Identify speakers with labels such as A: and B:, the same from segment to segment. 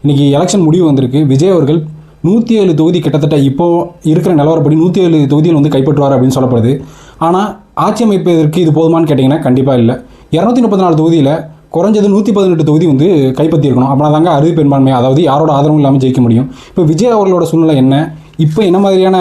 A: இன்றைக்கி எலெக்ஷன் முடிவு வந்திருக்கு. விஜய் அவர்கள் 107 தொகுதி கிட்டத்தட்ட இப்போது இருக்கிற நிலவரப்படி 107 தொகுதியில் வந்து கைப்பற்றுவார் அப்படின்னு சொல்லப்படுது. ஆனால் ஆட்சி அமைப்பதற்கு இது போதுமானு கேட்டிங்கன்னா கண்டிப்பாக இல்லை. 234 தொகுதியில் குறைஞ்சது 118 தொகுதி வந்து கைப்பற்றியிருக்கணும். அப்படின்னா தாங்க அறுதி பெரும்பான்மை, அதாவது யாரோட ஆதரவும் இல்லாமல் ஜெயிக்க முடியும். இப்போ விஜய் அவர்களோட சூழ்நிலை என்ன, இப்போ என்ன மாதிரியான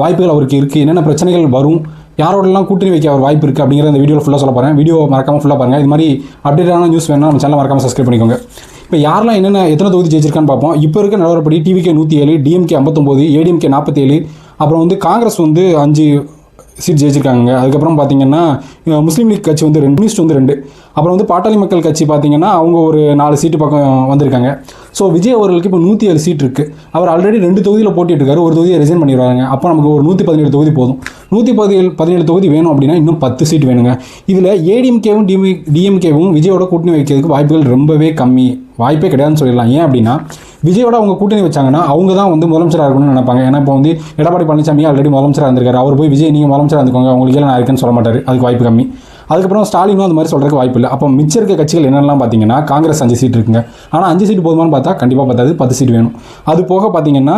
A: வாய்ப்புகள் அவருக்கு இருக்குது, என்னென்ன பிரச்சனைகள் வரும், யாரோடலாம் கூட்டணி வைக்க அவர் வாய்ப்பு இருக்குது அப்படிங்கிற இந்த வீடியோவில் ஃபுல்லாக சொல்ல போகிறேன். வீடியோ மறக்காமல் ஃபுல்லாக பாருங்கள். இது மாதிரி அப்டேட்டான நியூஸ் வேணால் நம்ம சேனல் மறக்காமல் சப்ஸ்கிரைப் பண்ணிக்கோங்க. இப்போ யாரெல்லாம் எத்தனை தொகுதி ஜெயிச்சிருக்கான்னு பார்ப்போம். இப்போ இருக்க நிலவரப்படி டிவிகே 107, டிஎம்கே 59, ஏடிஎம்கே 47, அப்புறம் வந்து காங்கிரஸ் வந்து 5 சீட் ஜெயிச்சிருக்காங்க. அதுக்கப்புறம் பார்த்தீங்கன்னா முஸ்லீம் லீக் கட்சி வந்து 2, கம்யூனிஸ்ட் வந்து 2, அப்புறம் வந்து பாட்டாளி மக்கள் கட்சி பார்த்தீங்கன்னா அவங்க ஒரு 4 சீட்டு பக்கம் வந்திருக்காங்க. ஸோ விஜய் அவர்களுக்கு இப்போ 107 சீட் இருக்குது. அவர் ஆல்ரெடி 2 தொகுதியில் போட்டிட்டு ஒரு தொகுதியை ரிசைன் பண்ணிடுவாங்க. அப்போ நமக்கு ஒரு 117 தொகுதி போதும். 117 தொகுதி வேணும் அப்படின்னா இன்னும் 10 சீட் வேணுங்க. இதில் ஏடிஎம்கேவும் டிஎம்கேவும் விஜயோட கூட்டணி வைக்கிறதுக்கு வாய்ப்புகள் ரொம்பவே கம்மி, வாய்ப்பே கிடையாதுன்னு சொல்லிடலாம். ஏன் அப்படின்னா விஜயோட அவங்க கூட்டணி வச்சாங்கன்னா அவங்க தான் வந்து முதலமைச்சராக இருக்கணும்னு நினைப்பாங்க. ஏன்னா இப்போ வந்து எடப்பாடி பழனிசாமி ஆல்ரெடி முதலமைச்சராக இருந்திருக்காரு. அவர் போய் விஜய் நீங்கள் முதலமைச்சராக இருந்துக்கோங்க, உங்களுக்கு நான் இருக்கேன்னு சொல்ல மாட்டார். அதுக்கு வாய்ப்பு கம்மி. அதுக்கப்புறம் ஸ்டாலினும் அந்த மாதிரி சொல்கிறதுக்கு வாய்ப்பு இல்லை. அப்போ மிச்சம் இருக்க கட்சிகள் என்னெல்லாம் பார்த்தீங்கன்னா காங்கிரஸ் 5 சீட் இருக்குங்க. ஆனால் 5 சீட் போதுமானு பார்த்தா கண்டிப்பாக பார்த்தாது, 10 சீட் வேணும். அது போக பார்த்தீங்கன்னா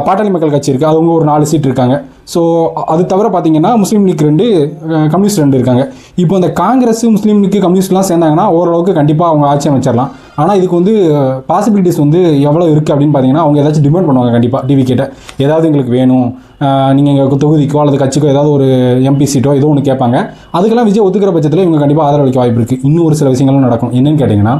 A: பாட்டாளி மக்கள் கட்சி இருக்குது, அவங்க ஒரு 4 சீட் இருக்காங்க. ஸோ அது தவிர பார்த்தீங்கன்னா முஸ்லீம் லீக் 2, கம்யூனிஸ்ட் 2 இருக்காங்க. இப்போ இந்த காங்கிரஸ், முஸ்லீம் லீக், கம்யூனிஸ்ட்லாம் சேர்ந்தாங்கன்னா ஓரளவுக்கு கண்டிப்பாக அவங்க ஆட்சி அமைச்சிடலாம். ஆனால் இதுக்கு வந்து பாசிபிலிட்டிஸ் வந்து எவ்வளோ இருக்குது அப்படின்னு பார்த்தீங்கன்னா அவங்க ஏதாச்சும் டிமாண்ட் பண்ணுவாங்க கண்டிப்பாக டிவி கிட்ட. ஏதாவது எங்களுக்கு வேணும், நீங்கள் எங்கள் தொகுதிக்கோ அல்லது கட்சிக்கோ ஏதாவது ஒரு எம்பி சீட்டோ ஏதோ ஒன்று கேட்பாங்க. அதுக்கெல்லாம் விஜய் ஒத்துக்கிற பட்சத்தில் இவங்க கண்டிப்பாக ஆதரவளிக்க வாய்ப்பு இருக்குது. இன்னும் ஒரு சில விஷயங்களும் நடக்கும். என்னென்னு கேட்டிங்கன்னா,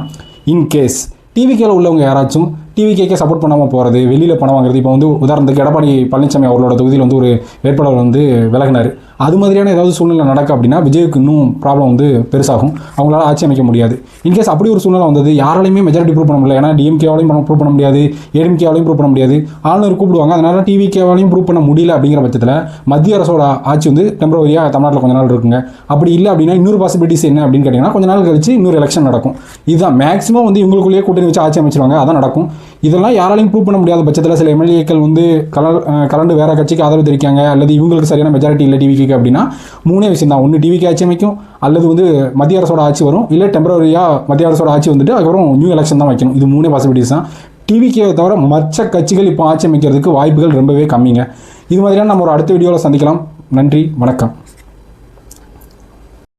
A: இன்கேஸ் டிவிகேல உள்ளவங்க யாராச்சும் டிவிகேக்கே சப்போர்ட் பண்ணாமல் போகிறது, வெளியில் பணம் வாங்குறது. இப்போ வந்து உதாரணத்துக்கு எடப்பாடி பழனிசாமி அவர்களோட தொகுதியில் வந்து ஒரு வேட்பாளர் வந்து விலகினார். அது மாதிரியான ஏதாவது சூழ்நிலை நடக்கும் அப்படின்னா விஜய்க்கு இன்னும் ப்ராப்ளம் வந்து பெருசாகும். அவங்களால ஆட்சி அமைக்க முடியாது. இன்கேஸ் அப்படி ஒரு சூழ்நிலை வந்தது, யாராலையுமே மெஜாரிட்டி ப்ரூவ் பண்ண முடியல. ஏன்னா டிஎம்கேவாலையும் ப்ரூவ் பண்ண முடியாது, ஏடிஎம்கேவாலையும் ப்ரூவ் பண்ண முடியாது, ஆளுநர் கூப்பிடுவாங்க. அதனால் டிவிகேவாலையும் ப்ரூவ் பண்ண முடியல. அப்படிங்கிற பட்சத்தில் மத்திய அரசோட ஆட்சி வந்து டெம்பரவரியாக தமிழ்நாட்டில் கொஞ்ச நாள் இருக்குங்க. அப்படி இல்லை அப்படின்னா இன்னொரு பாசிபிலிட்டிஸ் என்ன அப்படின்னு கேட்டிங்கன்னா, கொஞ்ச நாள் கழிச்சு இன்னொரு எலெக்ஷன் நடக்கும். இதுதான் மேக்ஸிமம் வந்து இவங்களுக்குள்ளேயே கூட்டணி வச்சு ஆட்சி அமைச்சிருவாங்க. அதான் நடக்கும். இதெல்லாம் யாராலையும் ப்ரூவ் பண்ண முடியாத பட்சத்தில் சில எம்எல்ஏக்கள் வந்து கலந்து வேறு கட்சிக்கு ஆதரவு தெரிவிக்காங்க, அல்லது இவங்களுக்கு சரியான மெஜாரிட்டி இல்லை டிவிக்கு அப்படின்னா 3 விஷயம் தான். ஒன்று டிவிக்கு ஆட்சி அமைக்கும், அல்லது வந்து மத்திய அரசோட ஆட்சி வரும், இல்லை டெம்பரவரியாக மத்திய அரசோட ஆட்சி வந்துட்டு அதுக்கப்புறம் நியூ எலெக்ஷன் தான் வைக்கணும். இது 3 பாசிபிலிட்டிஸ் தான். டிவிக்கே தவிர மற்ற கட்சிகள் இப்போ ஆட்சி அமைக்கிறதுக்கு வாய்ப்புகள் ரொம்பவே கம்மிங்க. இது மாதிரியான நம்ம ஒரு அடுத்த வீடியோவில் சந்திக்கலாம். நன்றி, வணக்கம்.